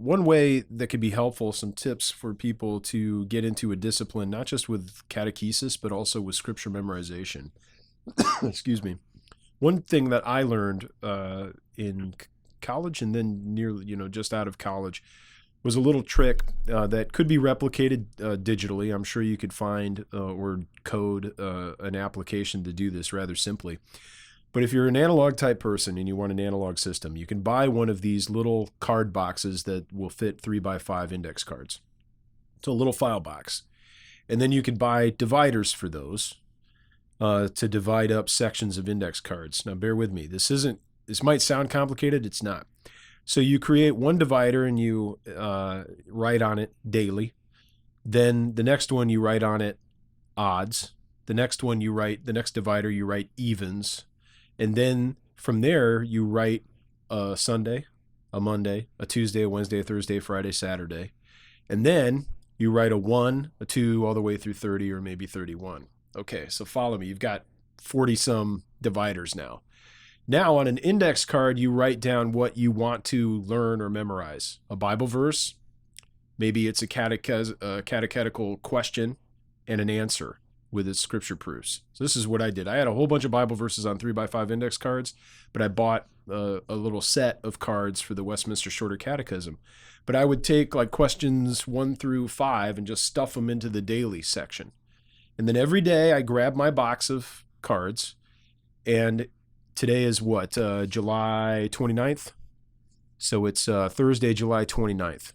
one way that could be helpful, some tips for people to get into a discipline, not just with catechesis, but also with scripture memorization. Excuse me. One thing that I learned in college and then just out of college was a little trick that could be replicated digitally. I'm sure you could find or code an application to do this rather simply. But if you're an analog type person and you want an analog system, you can buy one of these little card boxes that will fit 3x5 index cards. It's a little file box. And then you can buy dividers for those to divide up sections of index cards. Now, bear with me. This might sound complicated. It's not. So you create one divider and you write on it daily. Then the next one you write on it odds. The next divider you write evens. And then from there you write a Sunday, a Monday, a Tuesday, a Wednesday, a Thursday, a Friday, Saturday. And then you write a 1, a 2, all the way through 30 or maybe 31. Okay, so follow me. You've got 40-some dividers now. Now, on an index card, you write down what you want to learn or memorize. A Bible verse, maybe it's a catechetical question and an answer with its scripture proofs. So this is what I did. I had a whole bunch of Bible verses on 3x5 index cards, but I bought a little set of cards for the Westminster Shorter Catechism. But I would take like questions 1 through 5 and just stuff them into the daily section. And then every day I grab my box of cards, and today is what, July 29th? So it's Thursday, July 29th.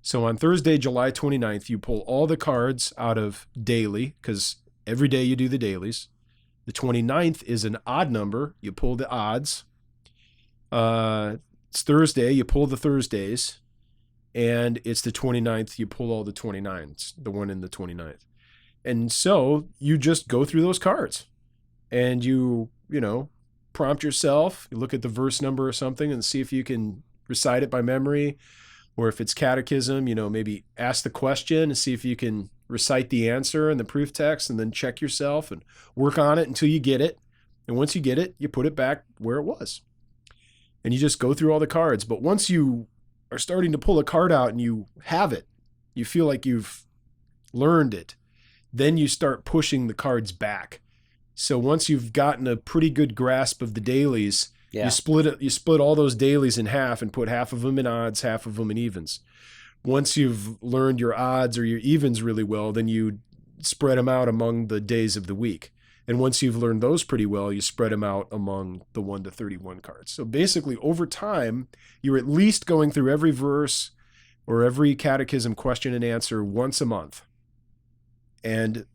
So on Thursday, July 29th, you pull all the cards out of daily, because every day you do the dailies. The 29th is an odd number. You pull the odds. It's Thursday, you pull the Thursdays. And it's the 29th, you pull all the 29s, the 1 in the 29th. And so you just go through those cards. And you prompt yourself. You look at the verse number or something and see if you can recite it by memory. Or if it's catechism, maybe ask the question and see if you can recite the answer and the proof text, and then check yourself and work on it until you get it. And once you get it, you put it back where it was. And you just go through all the cards. But once you are starting to pull a card out and you have it, you feel like you've learned it, then you start pushing the cards back. So once you've gotten a pretty good grasp of the dailies, you split all those dailies in half and put half of them in odds, half of them in evens. Once you've learned your odds or your evens really well, then you spread them out among the days of the week. And once you've learned those pretty well, you spread them out among the 1 to 31 cards. So basically, over time, you're at least going through every verse or every catechism question and answer once a month. And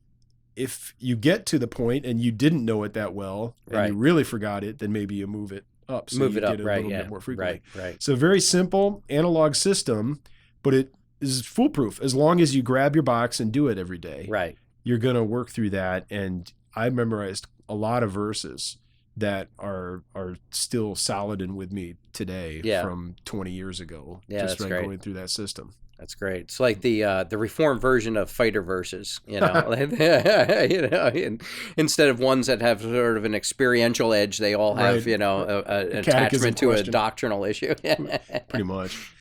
if you get to the point and you didn't know it that well and you really forgot it, then maybe you move it up. So you get it a little bit more frequently. Right. So very simple analog system, but it is foolproof. As long as you grab your box and do it every day, you're going to work through that. And I memorized a lot of verses that are still solid and with me today from 20 years ago. Just by going through that system. That's great. It's like the reformed version of fighter verses, instead of ones that have sort of an experiential edge, they all have, an attachment to a doctrinal issue. Pretty much.